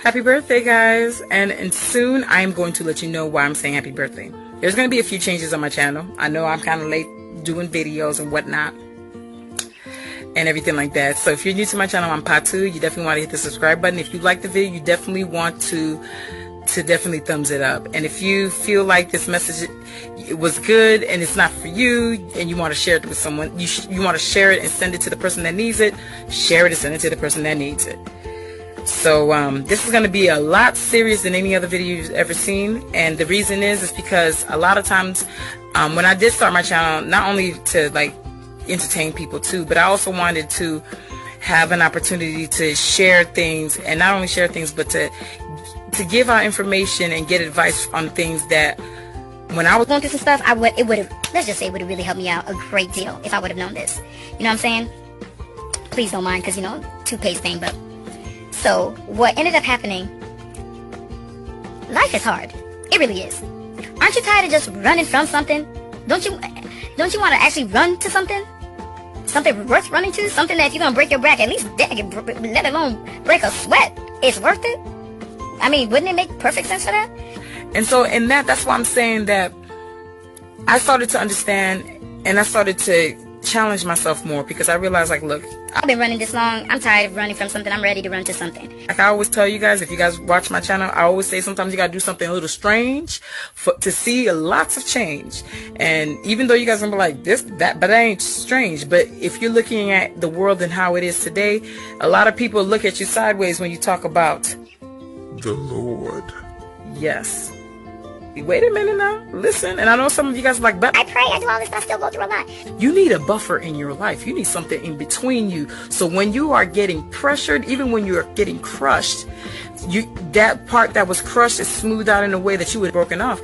Happy birthday, guys. And soon I am going to let you know why I'm saying happy birthday. There's going to be a few changes on my channel. I know I'm kind of late doing videos and whatnot and everything like that. So if you're new to my channel, I'm Patu. You definitely want to hit the subscribe button. If you like the video, you definitely want to definitely thumbs it up. And if you feel like this message it was good and it's not for you and you want to share it with someone, you want to share it and send it to the person that needs it, share it and send it to the person that needs it. So this is going to be a lot serious than any other video you've ever seen, and the reason is because a lot of times when I did start my channel, not only to like entertain people too, but I also wanted to have an opportunity to share things, and not only share things, but to give out information and get advice on things that when I was going through some stuff, it would have, let's just say it would have really helped me out a great deal if I would have known this. You know what I'm saying? Please don't mind, because you know, toothpaste thing. But so what ended up happening, life is hard. It really is. Aren't you tired of just running from something? Don't you want to actually run to something? Something worth running to? Something that if you're going to break your back, at least let alone break a sweat, it's worth it? I mean, wouldn't it make perfect sense for that? And so in that's why I'm saying that I started to understand and I started to challenge myself more, because I realized, like, look, I've been running this long. I'm tired of running from something. I'm ready to run to something. Like I always tell you guys, if you guys watch my channel, I always say sometimes you gotta do something a little strange to see lots of change. And even though you guys are gonna be like this, that, but that ain't strange. But if you're looking at the world and how it is today, a lot of people look at you sideways when you talk about the Lord. Yes. Wait a minute now. Listen, and I know some of you guys are like, but I pray, I do all this, but I still go through a lot. You need a buffer in your life. You need something in between you. So when you are getting pressured, even when you're getting crushed, that part that was crushed is smoothed out in a way that you would have broken off.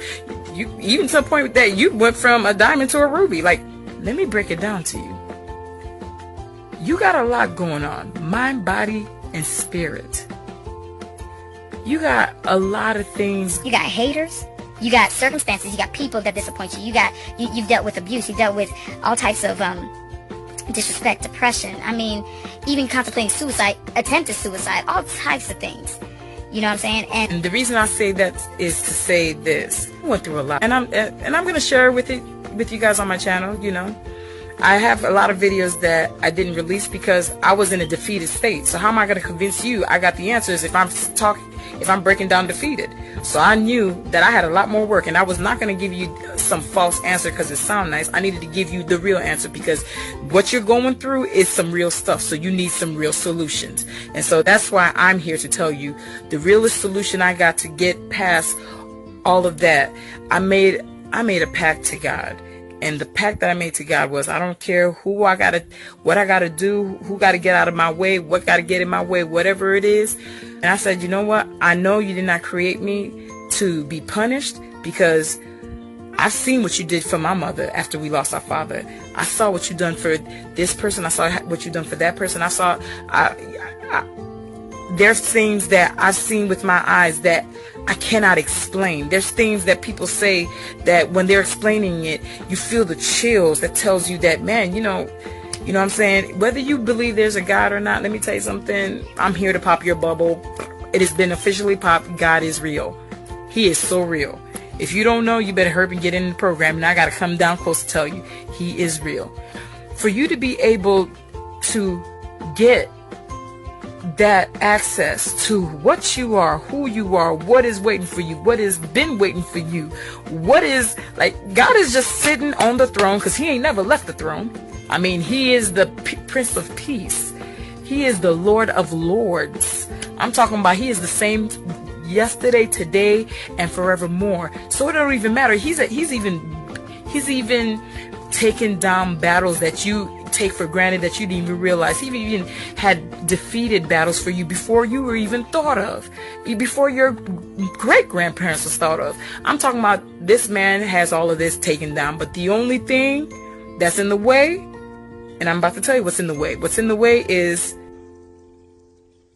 You even to the point that you went from a diamond to a ruby. Like, let me break it down to you. You got a lot going on, mind, body, and spirit. You got a lot of things. You got haters. You got circumstances. You got people that disappoint you. You've dealt with abuse. You've dealt with all types of disrespect, depression. I mean, even contemplating suicide, attempted suicide, all types of things. You know what I'm saying? And the reason I say that is to say this: I went through a lot, and I'm gonna share with you guys on my channel. You know, I have a lot of videos that I didn't release because I was in a defeated state. So how am I gonna convince you I got the answers if I'm breaking down defeated? So I knew that I had a lot more work, and I was not going to give you some false answer because it sounds nice. I needed to give you the real answer, because what you're going through is some real stuff. So you need some real solutions. And so that's why I'm here to tell you the realest solution I got to get past all of that. I made a pact to God. And the pact that I made to God was, I don't care what I gotta do, who gotta get out of my way, what gotta get in my way, whatever it is. And I said, you know what? I know you did not create me to be punished, because I've seen what you did for my mother after we lost our father. I saw what you done for this person. I saw what you done for that person. There's things that I've seen with my eyes that I cannot explain. There's things that people say that when they're explaining it, you feel the chills that tells you that, man, you know what I'm saying? Whether you believe there's a God or not, let me tell you something. I'm here to pop your bubble. It has been officially popped. God is real. He is so real. If you don't know, you better hurry and get in the program. And I got to come down close to tell you, he is real. For you to be able to get that access to what you are, who you are, what is waiting for you, what has been waiting for you, what is, like, God is just sitting on the throne, because he ain't never left the throne. I mean, he is the Prince of Peace. He is the Lord of Lords. I'm talking about he is the same yesterday, today, and forevermore. So it don't even matter. He's even taken down battles that you take for granted that you didn't even realize. He even had defeated battles for you before you were even thought of, before your great-grandparents was thought of. I'm talking about this man has all of this taken down, but the only thing that's in the way, and I'm about to tell you what's in the way. What's in the way is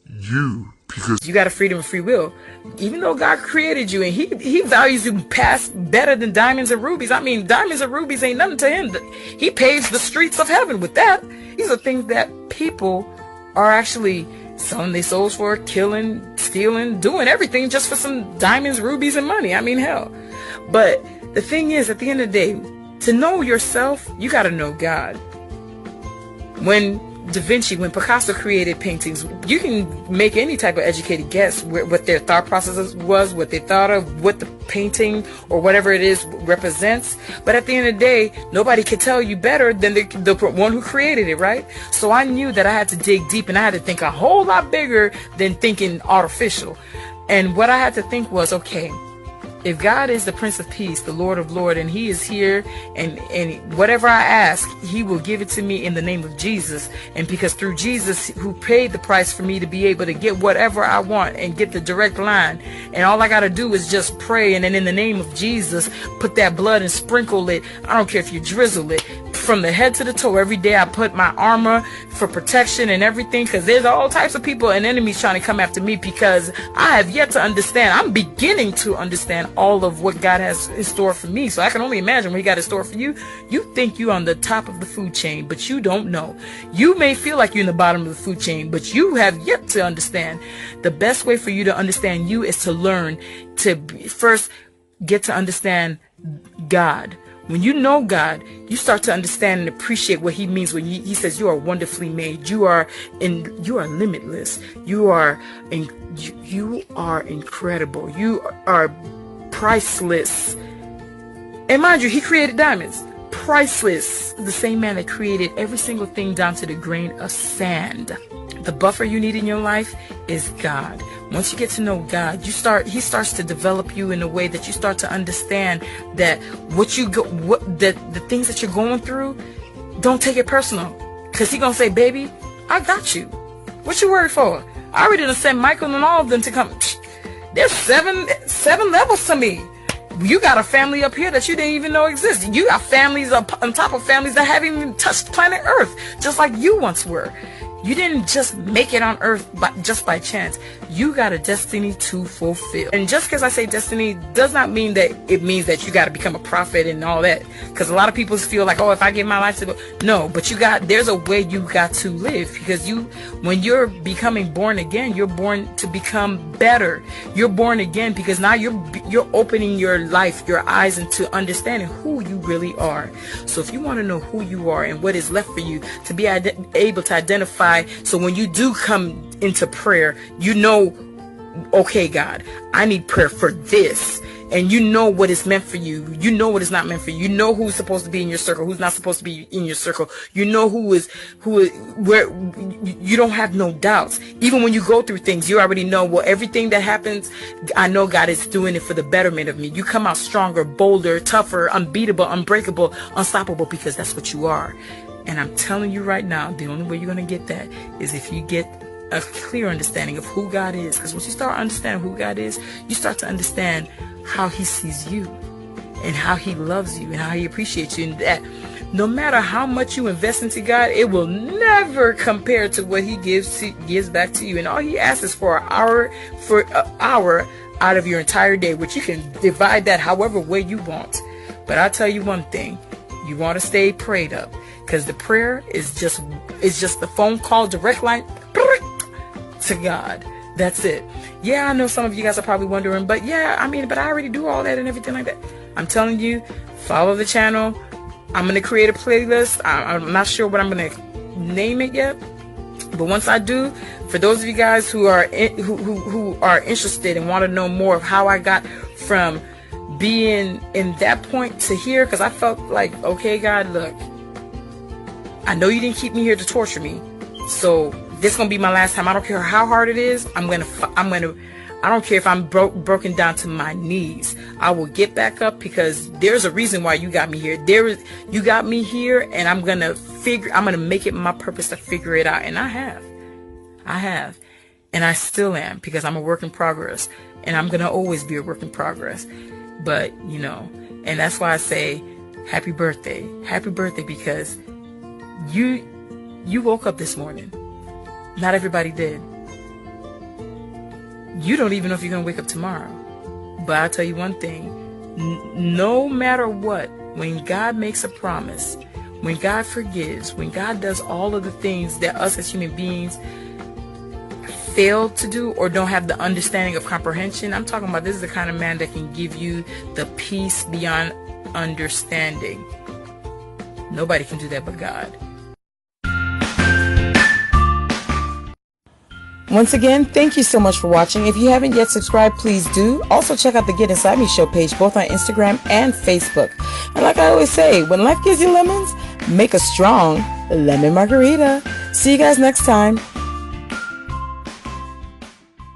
you, because you got a freedom of free will. Even though God created you and he values you past better than diamonds and rubies. I mean, diamonds and rubies ain't nothing to him. He paves the streets of heaven with that. These are things that people are actually selling their souls for, killing, stealing, doing everything just for some diamonds, rubies, and money. I mean, hell. But the thing is, at the end of the day, to know yourself, you got to know God. When Picasso created paintings, you can make any type of educated guess what their thought process was, what they thought of, what the painting or whatever it is represents. But at the end of the day, nobody can tell you better than the one who created it, right? So I knew that I had to dig deep, and I had to think a whole lot bigger than thinking artificial. And what I had to think was, okay, if God is the Prince of Peace, the Lord of Lords, and He is here, and whatever I ask, He will give it to me in the name of Jesus. And because through Jesus, who paid the price for me to be able to get whatever I want and get the direct line, and all I got to do is just pray, and then in the name of Jesus, put that blood and sprinkle it. I don't care if you drizzle it from the head to the toe. Every day I put my armor for protection and everything, because there's all types of people and enemies trying to come after me, because I have yet to understand. I'm beginning to understand all of what God has in store for me. So I can only imagine what He got in store for you. You think you're on the top of the food chain, but you don't know. You may feel like you're in the bottom of the food chain, but you have yet to understand. The best way for you to understand you is to learn to first get to understand God. When you know God, you start to understand and appreciate what He means when He says you are wonderfully made. You are limitless. You are incredible. You are priceless. And mind you, He created diamonds. Priceless. The same man that created every single thing down to the grain of sand. The buffer you need in your life is God. Once you get to know God, He starts to develop you in a way that you start to understand that the things that you're going through, don't take it personal. Because He's gonna say, baby, I got you. What you worried for? I already done sent Michael and all of them to come. There's seven levels to me. You got a family up here that you didn't even know existed. You got families up on top of families that haven't even touched planet Earth, just like you once were. You didn't just make it on earth just by chance. You got a destiny to fulfill. And just because I say destiny does not mean that it means that you got to become a prophet and all that. Because a lot of people feel like, oh, if I give my life to God. No, but there's a way you got to live. Because when you're becoming born again, you're born to become better. You're born again because now you're opening your life, your eyes into understanding who you really are. So if you want to know who you are and what is left for you, to be able to identify. So when you do come into prayer, you know, okay, God, I need prayer for this. And you know what is meant for you. You know what is not meant for you. You know who's supposed to be in your circle, who's not supposed to be in your circle. You know where you don't have no doubts. Even when you go through things, you already know, well, everything that happens, I know God is doing it for the betterment of me. You come out stronger, bolder, tougher, unbeatable, unbreakable, unstoppable, because that's what you are. And I'm telling you right now, the only way you're going to get that is if you get a clear understanding of who God is. Because once you start understanding who God is, you start to understand how He sees you and how He loves you and how He appreciates you. And that no matter how much you invest into God, it will never compare to what He gives back to you. And all He asks is for an hour out of your entire day, which you can divide that however way you want. But I'll tell you one thing. You want to stay prayed up. Because the prayer is just the phone call, direct line to God. That's it. Yeah, I know some of you guys are probably wondering, but I already do all that and everything like that. I'm telling you, follow the channel. I'm going to create a playlist. I'm not sure what I'm going to name it yet. But once I do, for those of you guys who are interested and want to know more of how I got from being in that point to here, because I felt like, okay, God, look, I know you didn't keep me here to torture me, so this is gonna be my last time. I don't care how hard it is. I don't care if I'm broken down to my knees. I will get back up, because there's a reason why you got me here. You got me here, and I'm gonna make it my purpose to figure it out. And I have, and I still am, because I'm a work in progress, and I'm gonna always be a work in progress. But and that's why I say happy birthday, because you woke up this morning. Not everybody did. You don't even know if you're going to wake up tomorrow. But I'll tell you one thing. No matter what, when God makes a promise, when God forgives, when God does all of the things that us as human beings failed to do or don't have the understanding of comprehension. I'm talking about this is the kind of man that can give you the peace beyond understanding. Nobody can do that but God. Once again, thank you so much for watching. If you haven't yet subscribed, please do. Also check out the Get Inside Me Show page, both on Instagram and Facebook. And like I always say, when life gives you lemons, make a strong lemon margarita. See you guys next time.